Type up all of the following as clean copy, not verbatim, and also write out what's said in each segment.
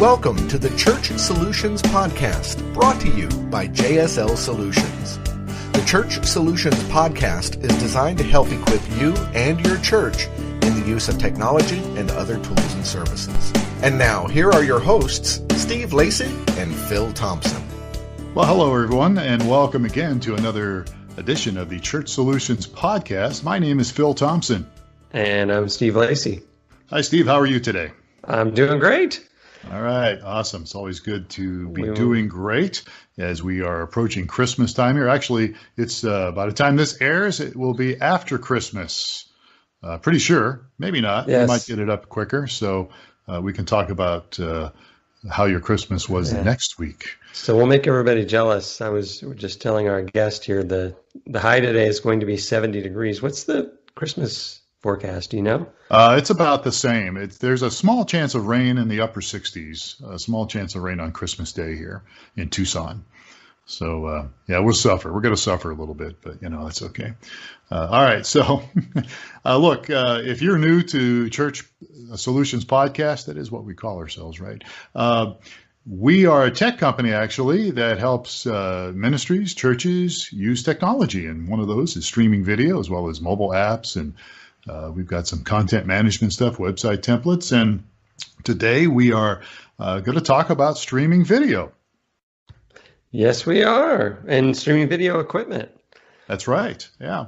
Welcome to the Church Solutions Podcast, brought to you by JSL Solutions. The Church Solutions Podcast is designed to help equip you and your church in the use of technology and other tools and services. And now, here are your hosts, Steve Lacey and Phil Thompson. Well, hello, everyone, and welcome again to another edition of the Church Solutions Podcast. My name is Phil Thompson. And I'm Steve Lacey. Hi, Steve. How are you today? I'm doing great. All right. Awesome. It's always good to be doing great as we are approaching Christmas time here. Actually, it's by the time this airs, it will be after Christmas. Pretty sure. Maybe not. Yes. We might get it up quicker. So we can talk about how your Christmas was next week. So we'll make everybody jealous. I was just telling our guest here, the high today is going to be 70 degrees. What's the Christmas forecast? Do you know? It's about the same. There's a small chance of rain in the upper 60s, a small chance of rain on Christmas Day here in Tucson. So, we'll suffer. We're going to suffer a little bit, but, that's okay. All right. So, look, if you're new to Church Solutions Podcast, that is what we call ourselves, right? We are a tech company, actually, that helps ministries, churches use technology. And one of those is streaming video as well as mobile apps. And we've got some content management stuff, website templates. And today we are going to talk about streaming video. Yes, we are. And streaming video equipment. That's right. Yeah.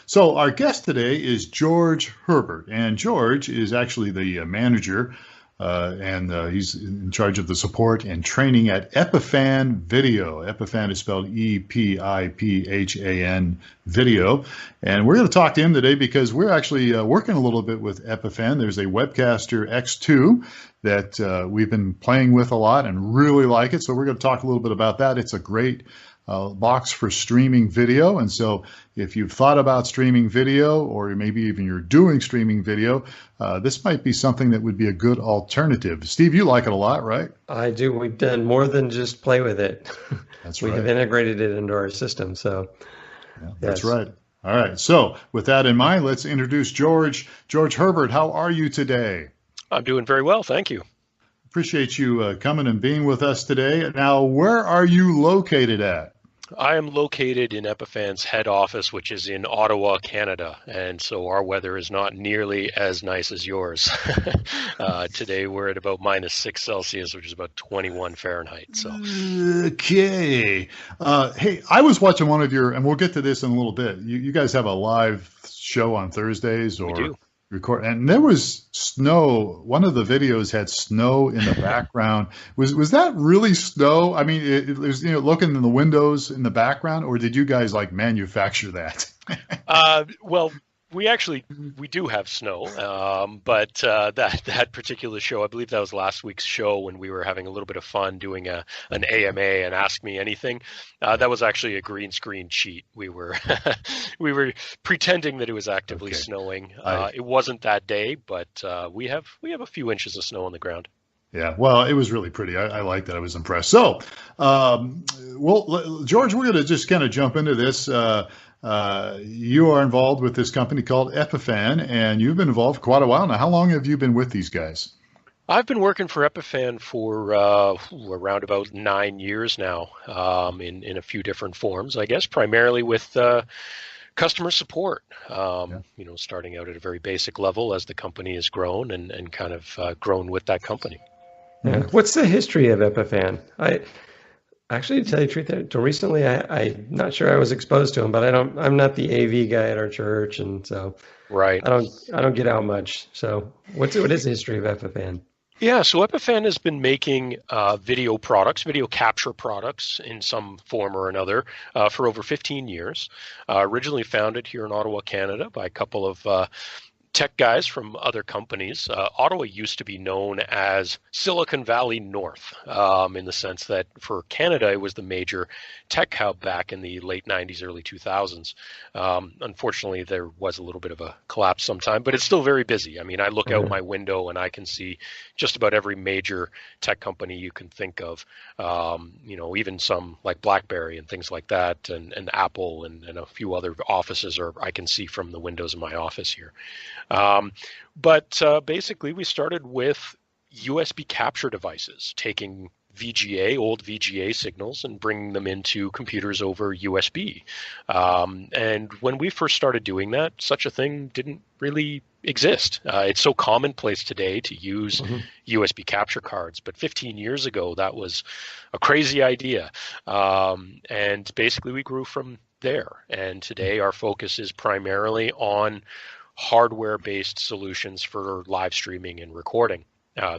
So our guest today is George Herbert. And George is actually the manager and he's in charge of the support and training at Epiphan Video. Epiphan is spelled E-P-I-P-H-A-N Video. And we're going to talk to him today because we're actually working a little bit with Epiphan. There's a Webcaster X2 that we've been playing with a lot and really like it. So we're going to talk a little bit about that. It's a great box for streaming video. And so if you've thought about streaming video, or maybe even you're doing streaming video, this might be something that would be a good alternative. Steve, you like it a lot, right? I do. We've done more than just play with it. That's we right. have integrated it into our system. So that's right. All right. So with that in mind, let's introduce George. George Herbert, how are you today? I'm doing very well. Thank you. Appreciate you coming and being with us today. Now, where are you located at? I am located in Epiphan's head office, which is in Ottawa, Canada, and so our weather is not nearly as nice as yours. Today we're at about -6 Celsius, which is about 21 Fahrenheit. So, okay. Hey, I was watching one of your, and we'll get to this in a little bit. You guys have a live show on Thursdays, or? We do. Record, and there was snow. One of the videos had snow in the background. Was that really snow? I mean, it was looking in the windows in the background, or did you guys manufacture that? Well, we do have snow, but that particular show, I believe that was last week's show when we were having a little bit of fun doing an AMA and Ask Me Anything. That was actually a green screen cheat. We were we were pretending that it was actively snowing. It wasn't that day, but we have a few inches of snow on the ground. Yeah, well, it was really pretty. I liked it. I was impressed. So, George, we're going to just kind of jump into this. You are involved with this company called Epiphan, and you've been involved for quite a while now. How long have you been with these guys? I've been working for Epiphan for around about 9 years now, in a few different forms, I guess, primarily with customer support, starting out at a very basic level as the company has grown and kind of grown with that company. Yeah. What's the history of Epiphan? Actually, to tell you the truth, until recently, I'm not sure I was exposed to him, but I'm not the AV guy at our church, and so right. I don't get out much. So what is the history of Epiphan? Yeah, so Epiphan has been making video capture products in some form or another for over 15 years. Originally founded here in Ottawa, Canada, by a couple of tech guys from other companies. Ottawa used to be known as Silicon Valley North, in the sense that for Canada, it was the major tech hub back in the late 90s, early 2000s. Unfortunately, there was a little bit of a collapse sometime, but it's still very busy. I mean, I look out my window and I can see just about every major tech company you can think of, even some like BlackBerry and things like that, and Apple and a few other offices I can see from the windows of my office here. But basically, we started with USB capture devices, taking old VGA signals and bringing them into computers over USB. And when we first started doing that, such a thing didn't really exist. It's so commonplace today to use USB capture cards, but 15 years ago, that was a crazy idea. And basically we grew from there. And today our focus is primarily on hardware-based solutions for live streaming and recording.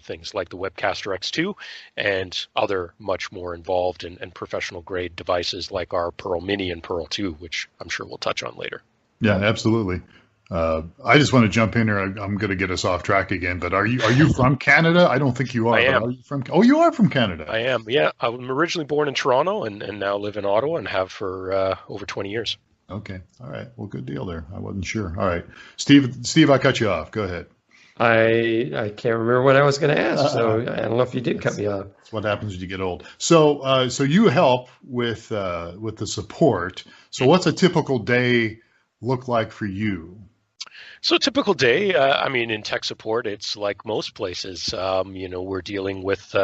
Things like the Webcaster X2 and other much more involved and professional grade devices like our Pearl Mini and Pearl 2, which I'm sure we'll touch on later. Yeah, absolutely. I just want to jump in here. I'm going to get us off track again, but are you from Canada? I don't think you are. I am. Are you from? Oh, you are from Canada. I am. Yeah, I'm originally born in Toronto and now live in Ottawa and have for over 20 years. Okay. All right. Well, good deal there. I wasn't sure. All right. Steve, I cut you off. Go ahead. I can't remember what I was going to ask, so I don't know if you did cut me off. That's what happens when you get old. So you help with the support. So what's a typical day look like for you? So a typical day, in tech support, it's like most places. We're dealing with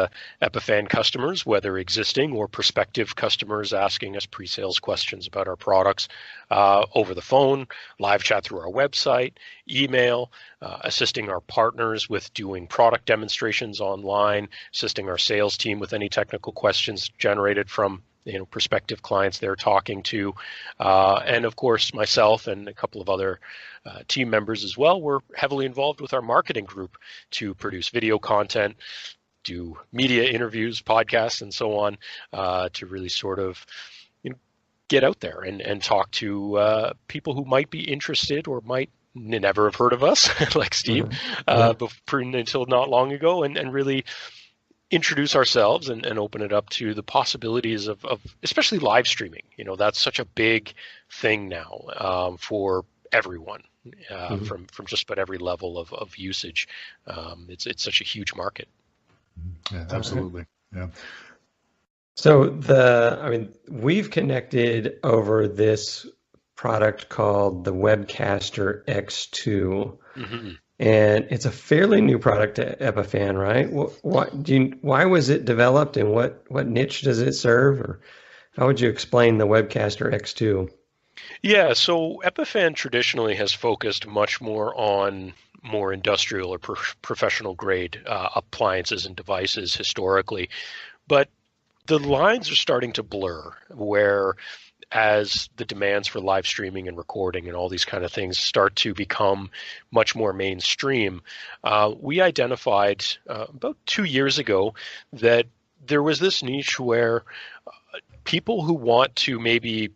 Epiphan customers, whether existing or prospective customers asking us pre-sales questions about our products over the phone, live chat through our website, email, assisting our partners with doing product demonstrations online, assisting our sales team with any technical questions generated from prospective clients they're talking to, and of course myself and a couple of other team members as well. We're heavily involved with our marketing group to produce video content, do media interviews, podcasts, and so on, to really sort of get out there and talk to people who might be interested or might never have heard of us, like Steve, until not long ago, and really introduce ourselves and open it up to the possibilities of especially live streaming. That's such a big thing now for everyone, from just about every level of usage. It's such a huge market. Yeah, absolutely. Yeah. So we've connected over this product called the Webcaster X2. Mm-hmm. And it's a fairly new product to Epiphan, right? Why was it developed, and what niche does it serve, or how would you explain the Webcaster X2? Yeah, so Epiphan traditionally has focused much more on more industrial or professional grade appliances and devices historically, but the lines are starting to blur where as the demands for live streaming and recording and all these kind of things start to become much more mainstream, we identified about 2 years ago that there was this niche where people who want to maybe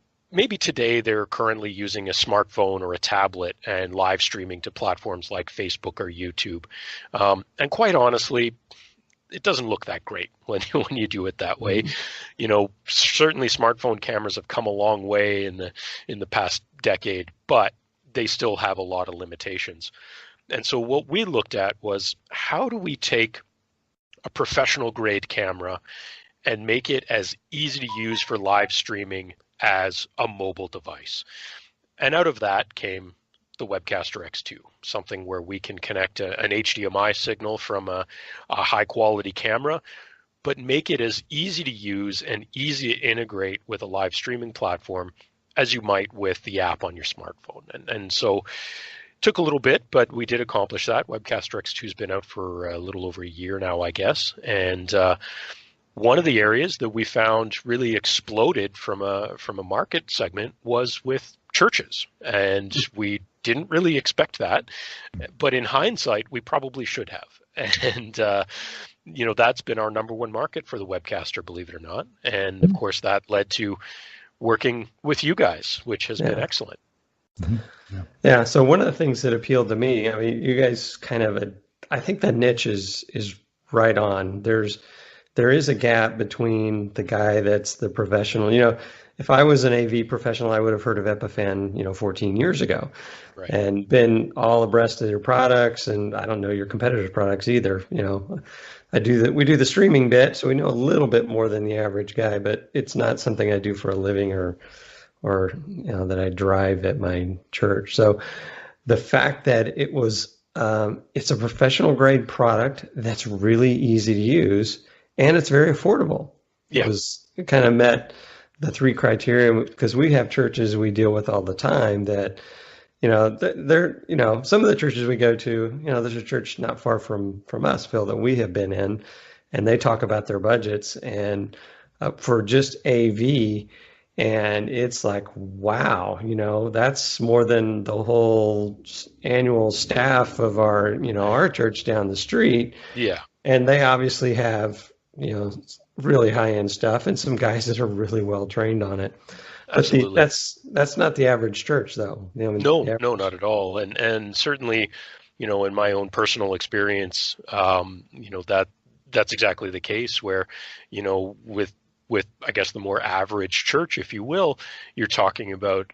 today they're currently using a smartphone or a tablet and live streaming to platforms like Facebook or YouTube. And quite honestly, it doesn't look that great when you do it that way. Certainly smartphone cameras have come a long way in the past decade, but they still have a lot of limitations. And so what we looked at was, how do we take a professional grade camera and make it as easy to use for live streaming as a mobile device? And out of that came the Webcaster X2, something where we can connect an HDMI signal from a high quality camera, but make it as easy to use and easy to integrate with a live streaming platform as you might with the app on your smartphone. And so it took a little bit, but we did accomplish that. Webcaster X2 has been out for a little over a year now, I guess. And one of the areas that we found really exploded from a market segment was with churches, and we didn't really expect that, but in hindsight, we probably should have. And that's been our number one market for the Webcaster, believe it or not. And of course, that led to working with you guys, which has been excellent. Mm-hmm. Yeah. So one of the things that appealed to me, you guys I think the niche is right on. There is a gap between the guy that's the professional. If I was an AV professional, I would have heard of Epiphan, 14 years ago, right, and been all abreast of your products. And I don't know your competitors' products either. We do the streaming bit, so we know a little bit more than the average guy, but it's not something I do for a living or that I drive at my church. So the fact that it was it's a professional grade product that's really easy to use, and it's very affordable. Yeah. It kind of met the three criteria, because we have churches we deal with all the time that, they're, some of the churches we go to, there's a church not far from us, Phil, that we have been in, and they talk about their budgets and for just AV, and it's like, wow, that's more than the whole annual staff of our church down the street. Yeah. And they obviously have, really high-end stuff and some guys that are really well trained on it. But Absolutely. That's not the average church, though. No, not at all. And certainly, in my own personal experience, that's exactly the case where, with I guess the more average church, if you will, you're talking about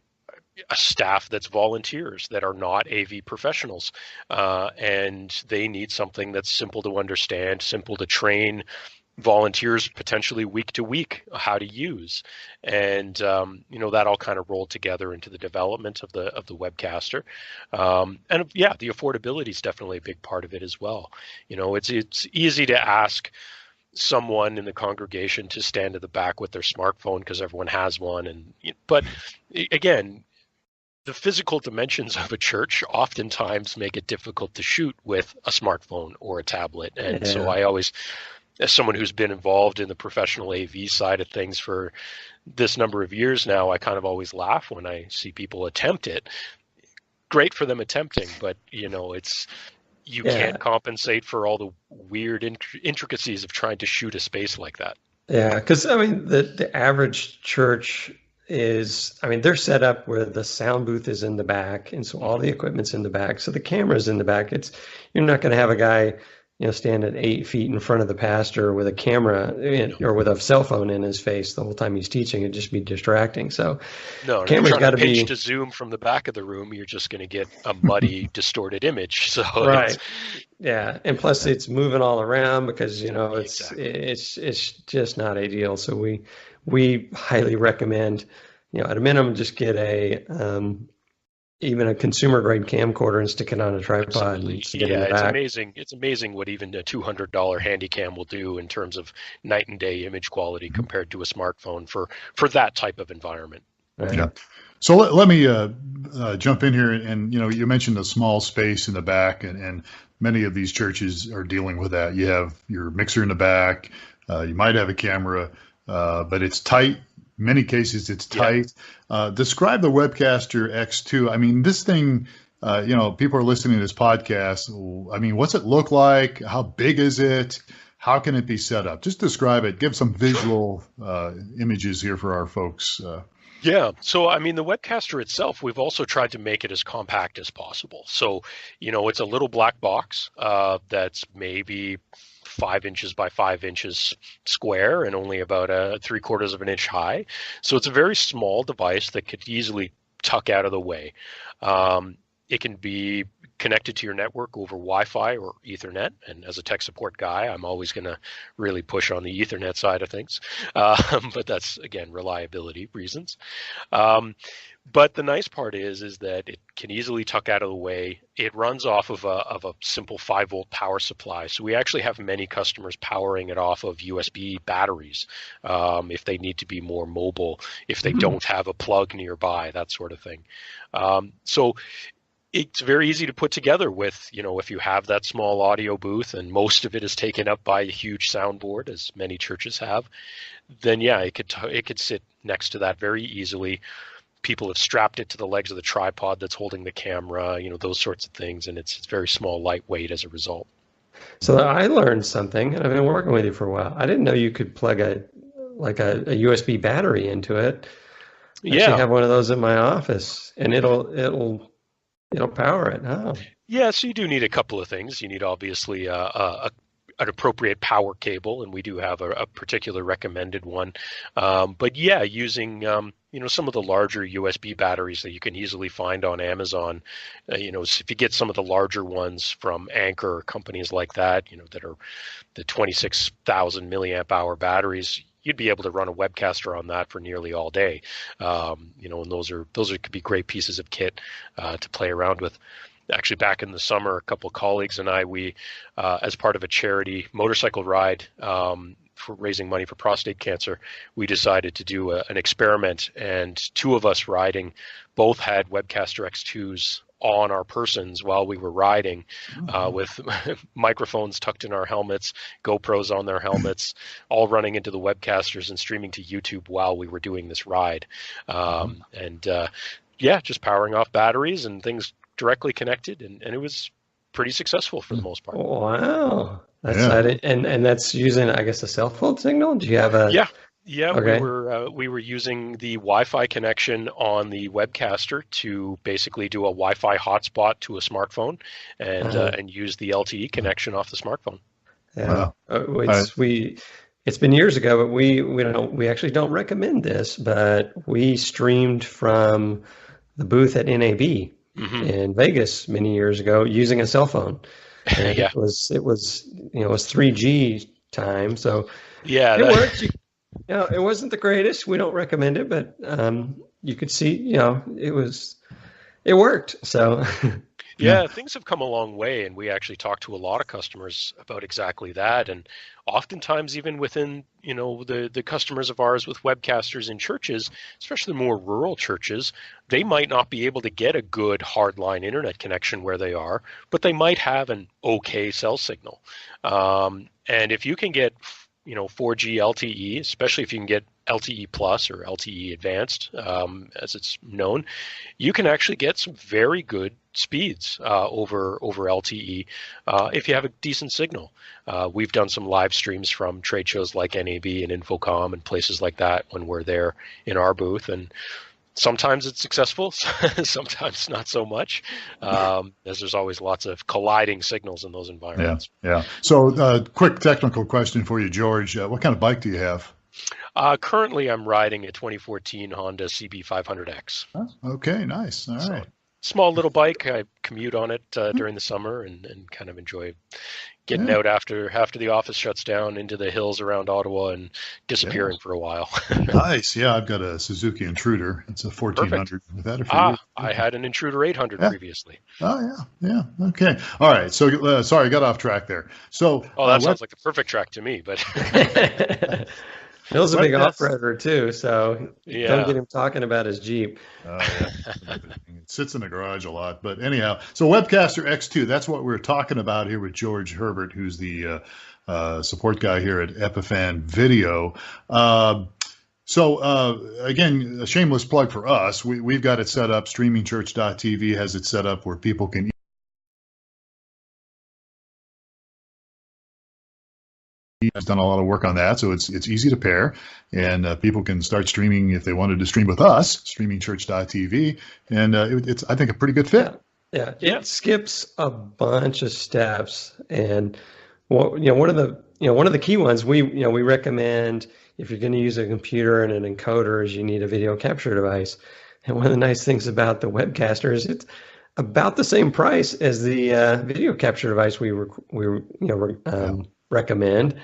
a staff that's volunteers that are not AV professionals, and they need something that's simple to understand, simple to train volunteers potentially week to week how to use, and that all kind of rolled together into the development of the Webcaster, and yeah, the affordability is definitely a big part of it as well. It's easy to ask someone in the congregation to stand at the back with their smartphone because everyone has one, but again, the physical dimensions of a church oftentimes make it difficult to shoot with a smartphone or a tablet, and so I always, as someone who's been involved in the professional AV side of things for this number of years now, I kind of always laugh when I see people attempt it. Great for them attempting, but you can't compensate for all the weird intricacies of trying to shoot a space like that. Yeah, because the average church is, they're set up where the sound booth is in the back, and so all the equipment's in the back, so the camera's in the back. You're not going to have a guy stand at 8 feet in front of the pastor with a camera or with a cell phone in his face the whole time he's teaching. It'd just be distracting. So no, camera's got to be to zoom from the back of the room. You're just going to get a muddy, distorted image. So right, yeah, and plus it's moving all around because Exactly. it's just not ideal. So we highly recommend, at a minimum, just get even a consumer grade camcorder and stick it on a tripod. And stick it in the back. It's amazing what even a $200 handycam will do in terms of night and day image quality compared to a smartphone for that type of environment. Right. Yeah. So let me jump in here, and you mentioned the small space in the back, and many of these churches are dealing with that. You have your mixer in the back, you might have a camera, but it's tight. Many cases it's tight. Yeah. Describe the Webcaster X2. This thing, people are listening to this podcast. What's it look like? How big is it? How can it be set up? Just describe it. Give some visual images here for our folks. Yeah. So, the Webcaster itself, we've also tried to make it as compact as possible. So, it's a little black box that's maybe 5 inches by 5 inches square and only about 3/4 of an inch high. So it's a very small device that could easily tuck out of the way. It can be connected to your network over Wi-Fi or Ethernet. And as a tech support guy, I'm always going to really push on the Ethernet side of things. But that's, again, reliability reasons. But the nice part is that it can easily tuck out of the way. It runs off of a simple 5-volt power supply. So we actually have many customers powering it off of USB batteries if they need to be more mobile, if they don't have a plug nearby, that sort of thing. So it's very easy to put together with, if you have that small audio booth and most of it is taken up by a huge soundboard, as many churches have, then yeah, it could sit next to that very easily. People have strapped it to the legs of the tripod that's holding the camera, those sorts of things, and it's very small, lightweight as a result. So I learned something, and I've been working with you for a while. I didn't know you could plug a USB battery into it. I actually have one of those in my office, and it'll power it. Oh. Yeah, so you do need a couple of things. You need obviously an appropriate power cable, and we do have a particular recommended one. But yeah, using some of the larger USB batteries that you can easily find on Amazon. If you get some of the larger ones from Anchor or companies like that, that are the 26,000 milliamp hour batteries, you'd be able to run a Webcaster on that for nearly all day. And those could be great pieces of kit to play around with. actually back in the summer, a couple of colleagues and I, we, as part of a charity motorcycle ride, for raising money for prostate cancer, we decided to do an experiment, and two of us riding both had Webcaster X2s on our persons while we were riding, with microphones tucked in our helmets, GoPros on their helmets, all running into the Webcasters and streaming to YouTube while we were doing this ride. Just powering off batteries and things directly connected, and it was pretty successful for the most part. Wow. And that's using, I guess, a cell phone signal? Do you have a... Yeah, okay. we were using the Wi-Fi connection on the Webcaster to basically do a Wi-Fi hotspot to a smartphone, and use the LTE connection off the smartphone. Yeah, it's been years ago, but we actually don't recommend this. But we streamed from the booth at NAB in Vegas many years ago using a cell phone. And it was 3G time, so it worked. It wasn't the greatest. We don't recommend it, but you could see, it worked. So things have come a long way, and we actually talk to a lot of customers about exactly that. And oftentimes, even within the customers of ours with Webcasters in churches, especially the more rural churches, they might not be able to get a good hardline internet connection where they are, but they might have an okay cell signal. And if you can get 4G LTE, especially if you can get LTE Plus or LTE Advanced, as it's known, you can actually get some very good speeds over LTE if you have a decent signal. We've done some live streams from trade shows like NAB and Infocom and places like that when we're there in our booth, and sometimes it's successful, sometimes not so much, as there's always lots of colliding signals in those environments. Yeah. So quick technical question for you, George. What kind of bike do you have? Currently, I'm riding a 2014 Honda CB500X. Oh, okay, nice. All right. Small little bike. I commute on it during the summer and kind of enjoy getting out after the office shuts down into the hills around Ottawa and disappearing for a while. Nice. Yeah, I've got a Suzuki Intruder. It's a 1400. With that, I had an Intruder 800 previously. Oh, yeah. Okay. All right. So, sorry, I got off track there. So, that sounds like the perfect track to me, but... Phil's a big off-roader too, so don't get him talking about his Jeep. Oh, yeah. It sits in the garage a lot. But anyhow, so Webcaster X2, that's what we're talking about here with George Herbert, who's the support guy here at Epiphan Video. Again, a shameless plug for us. We've got it set up. StreamingChurch.tv has it set up where people can has done a lot of work on that, so it's easy to pair, and people can start streaming if they wanted to stream with us. StreamingChurch.tv, and it's I think a pretty good fit. Yeah. It skips a bunch of steps, and one of the key ones we recommend if you're going to use a computer and an encoder is you need a video capture device. And one of the nice things about the Webcaster is it's about the same price as the video capture device we recommend,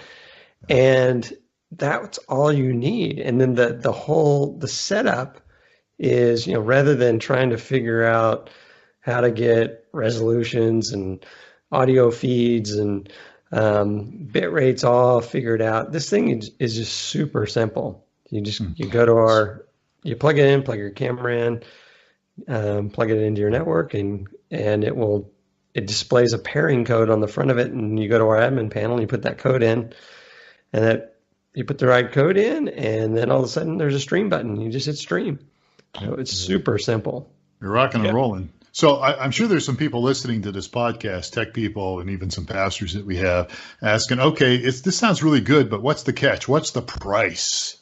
and that's all you need. And then the setup is, rather than trying to figure out how to get resolutions and audio feeds and bit rates all figured out, this thing is just super simple. You go to you plug it in, plug your camera in, plug it into your network, and it displays a pairing code on the front of it, and you go to our admin panel and you put that code in, and you put the right code in, and then all of a sudden there's a stream button. You just hit stream. It's super simple. You're rocking and rolling. So I'm sure there's some people listening to this podcast, tech people, and even some pastors that we have asking, okay, this sounds really good, but what's the catch? What's the price?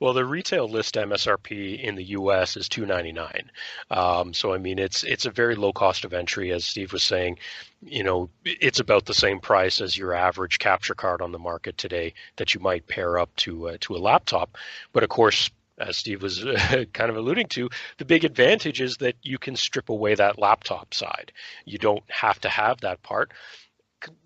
Well, the retail list MSRP in the U.S. is $299. So I mean, it's a very low cost of entry, as Steve was saying. It's about the same price as your average capture card on the market today that you might pair up to a laptop. But of course, as Steve was kind of alluding to, the big advantage is that you can strip away that laptop side. You don't have to have that part.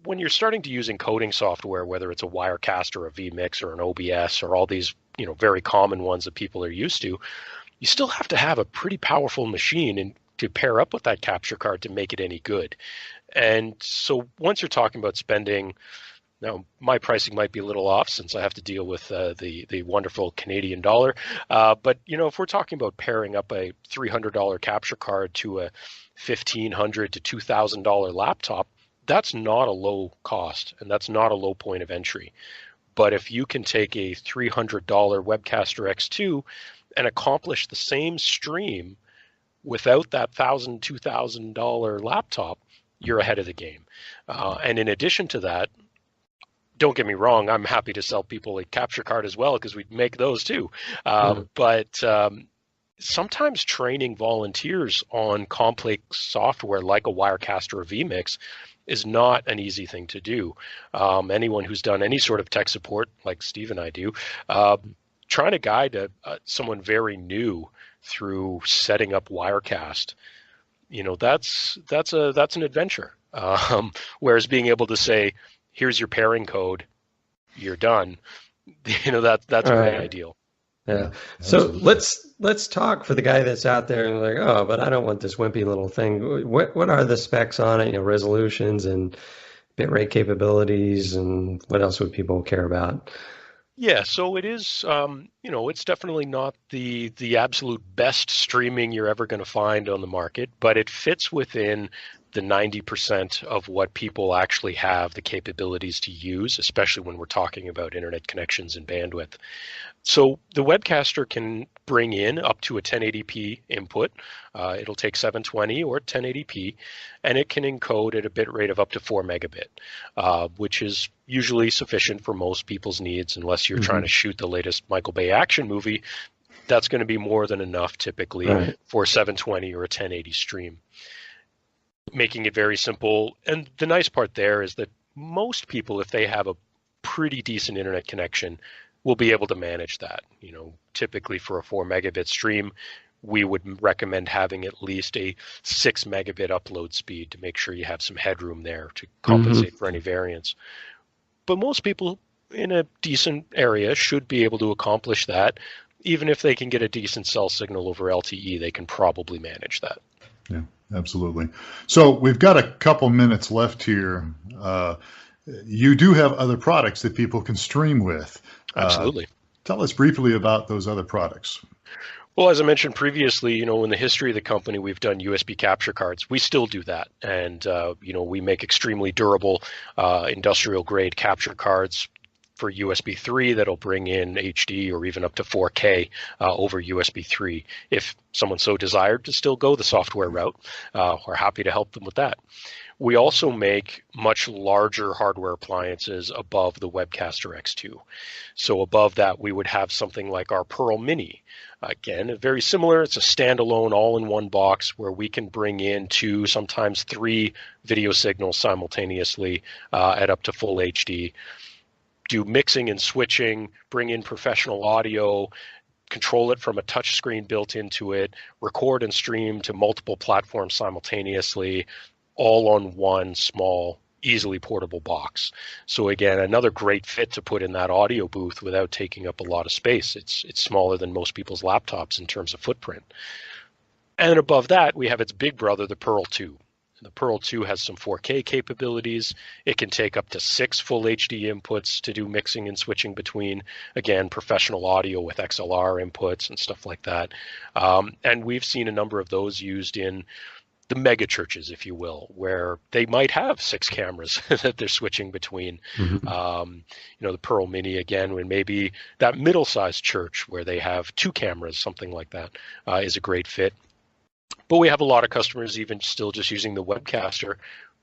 When you're starting to use encoding software, whether it's a Wirecast or a vMix or an OBS or all these, very common ones that people are used to, you still have to have a pretty powerful machine to pair up with that capture card to make it any good. And so once you're talking about spending, now my pricing might be a little off since I have to deal with the wonderful Canadian dollar. But if we're talking about pairing up a $300 capture card to a $1,500 to $2,000 laptop, that's not a low cost, and that's not a low point of entry. But if you can take a $300 Webcaster X2 and accomplish the same stream without that $1,000, $2,000 laptop, you're ahead of the game. And in addition to that, don't get me wrong, I'm happy to sell people a capture card as well because we make those too. But sometimes training volunteers on complex software like a Wirecaster or vMix is not an easy thing to do. Anyone who's done any sort of tech support, like Steve and I do, trying to guide someone very new through setting up Wirecast, that's an adventure. Whereas being able to say, here's your pairing code, you're done, that's very ideal. Yeah. So let's talk for the guy that's out there and like, oh, but I don't want this wimpy little thing. What are the specs on it? Resolutions and bitrate capabilities, and what else would people care about? Yeah, so it is, it's definitely not the absolute best streaming you're ever going to find on the market, but it fits within the 90% of what people actually have the capabilities to use, especially when we're talking about internet connections and bandwidth. So the Webcaster can bring in up to a 1080p input. It'll take 720 or 1080p, and it can encode at a bit rate of up to 4 megabit, which is usually sufficient for most people's needs, unless you're trying to shoot the latest Michael Bay action movie. That's going to be more than enough typically for 720 or a 1080 stream. Making it very simple. And the nice part there is that most people, if they have a pretty decent internet connection, will be able to manage that. Typically for a 4 megabit stream, we would recommend having at least a 6 megabit upload speed to make sure you have some headroom there to compensate for any variance. But most people in a decent area should be able to accomplish that. Even if they can get a decent cell signal over LTE, they can probably manage that. Yeah, absolutely. So we've got a couple minutes left here. You do have other products that people can stream with. Absolutely. Tell us briefly about those other products. Well, as I mentioned previously, in the history of the company, we've done USB capture cards. We still do that. And, we make extremely durable industrial grade capture cards for USB 3 that'll bring in HD or even up to 4K over USB 3. If someone so desired to still go the software route, we're happy to help them with that. We also make much larger hardware appliances above the Webcaster X2. So above that, we would have something like our Pearl Mini. Again, very similar. It's a standalone all-in-one box where we can bring in 2, sometimes 3 video signals simultaneously at up to full HD. Do mixing and switching, bring in professional audio, control it from a touch screen built into it, record and stream to multiple platforms simultaneously, all on one small, easily portable box. So again, another great fit to put in that audio booth without taking up a lot of space. It's smaller than most people's laptops in terms of footprint. And above that, we have its big brother, the Pearl 2. The Pearl 2 has some 4K capabilities. It can take up to 6 full HD inputs to do mixing and switching between, again, professional audio with XLR inputs and stuff like that. And we've seen a number of those used in the mega churches, if you will, where they might have 6 cameras that they're switching between. The Pearl Mini, again, when maybe that middle-sized church where they have 2 cameras, something like that, is a great fit. But we have a lot of customers even still just using the Webcaster,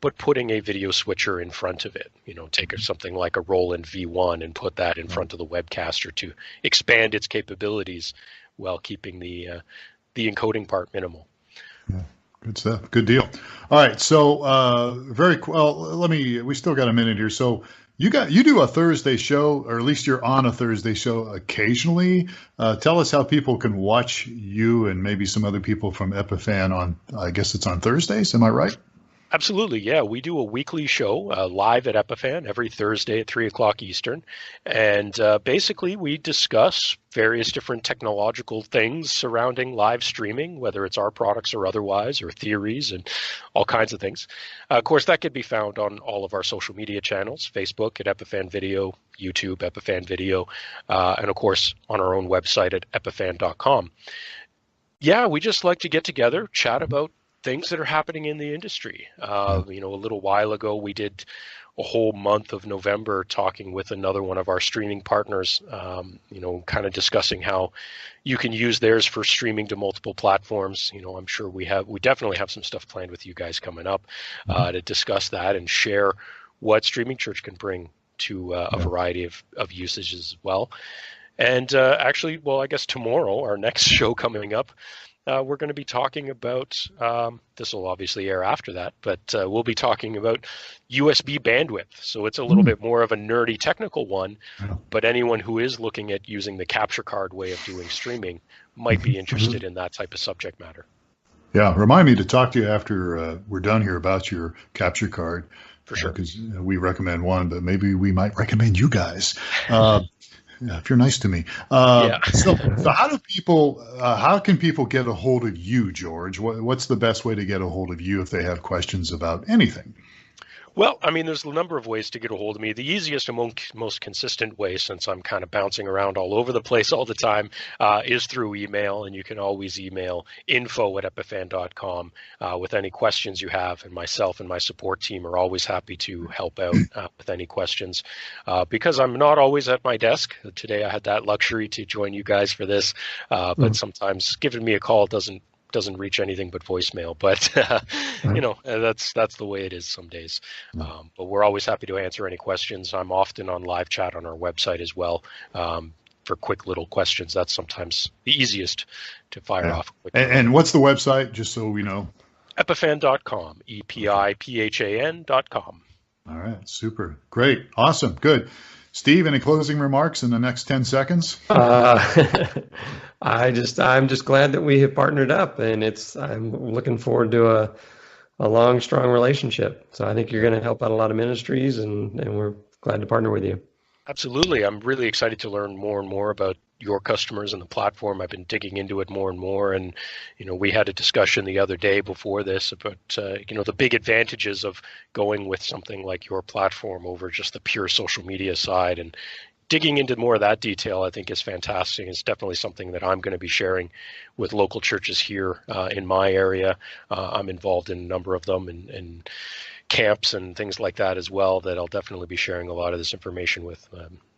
but putting a video switcher in front of it. Take something like a Roland V1 and put that in front of the Webcaster to expand its capabilities while keeping the encoding part minimal. Yeah. Good stuff. Good deal. All right. So we still got a minute here. So you do a Thursday show, or at least you're on a Thursday show occasionally. Tell us how people can watch you and maybe some other people from Epiphan on, I guess it's on Thursdays. Am I right? Absolutely, yeah. We do a weekly show live at Epiphan every Thursday at 3 o'clock Eastern. And basically, we discuss various different technological things surrounding live streaming, whether it's our products or otherwise, or theories and all kinds of things. Of course, that could be found on all of our social media channels, Facebook at Epiphan Video, YouTube, Epiphan Video, and of course, on our own website at epiphan.com. Yeah, we just like to get together, chat about things that are happening in the industry. A little while ago, we did a whole month of November talking with another one of our streaming partners, kind of discussing how you can use theirs for streaming to multiple platforms. I'm sure we definitely have some stuff planned with you guys coming up to discuss that and share what StreamingChurch can bring to a variety of usages as well. And actually, I guess tomorrow, our next show coming up, we're going to be talking about, this will obviously air after that, but we'll be talking about USB bandwidth. So it's a little bit more of a nerdy technical one, but anyone who is looking at using the capture card way of doing streaming might be interested in that type of subject matter. Yeah, remind me to talk to you after we're done here about your capture card. For sure. Because we recommend one, but maybe we might recommend you guys. If you're nice to me. So how can people get a hold of you, George? What's the best way to get a hold of you if they have questions about anything? Well, I mean, there's a number of ways to get a hold of me. The easiest and most consistent way, since I'm kind of bouncing around all over the place all the time, is through email. And you can always email info@epiphan.com with any questions you have. And myself and my support team are always happy to help out with any questions. Because I'm not always at my desk. Today I had that luxury to join you guys for this. But sometimes giving me a call doesn't reach anything but voicemail, but that's the way it is some days. But we're always happy to answer any questions. I'm often on live chat on our website as well for quick little questions. That's sometimes the easiest to fire off. And what's the website, just so we know? Epiphan.com, EPIPHAN.com. All right, super, great, awesome, good. Steve, any closing remarks in the next 10 seconds? I'm just glad that we have partnered up, and I'm looking forward to a long, strong relationship. So I think you're going to help out a lot of ministries, and we're glad to partner with you. Absolutely. I'm really excited to learn more and more about your customers and the platform. I've been digging into it more and more. And, we had a discussion the other day before this about, the big advantages of going with something like your platform over just the pure social media side. And digging into more of that detail, I think, is fantastic. It's definitely something that I'm going to be sharing with local churches here in my area. I'm involved in a number of them and camps and things like that as well, that I'll definitely be sharing a lot of this information with.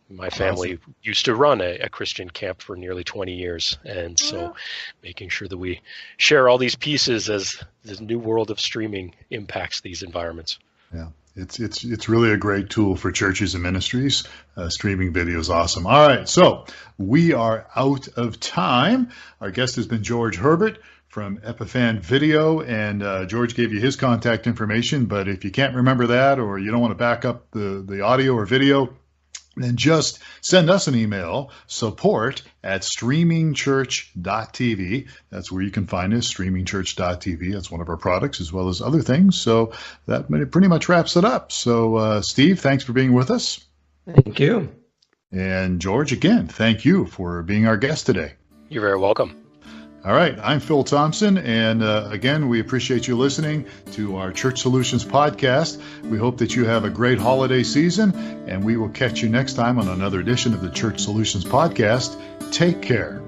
My family used to run a Christian camp for nearly 20 years. And so making sure that we share all these pieces as the new world of streaming impacts these environments. Yeah. It's really a great tool for churches and ministries. Streaming video is awesome. All right, so we are out of time. Our guest has been George Herbert from Epiphan Video, and George gave you his contact information, but if you can't remember that or you don't want to back up the audio or video, then just send us an email, support@streamingchurch.tv. That's where you can find us, streamingchurch.tv. That's one of our products as well as other things. So that pretty much wraps it up. So Steve, thanks for being with us. Thank you. And George, again, thank you for being our guest today. You're very welcome. All right, I'm Phil Thompson, and again, we appreciate you listening to our Church Solutions podcast. We hope that you have a great holiday season, and we will catch you next time on another edition of the Church Solutions podcast. Take care.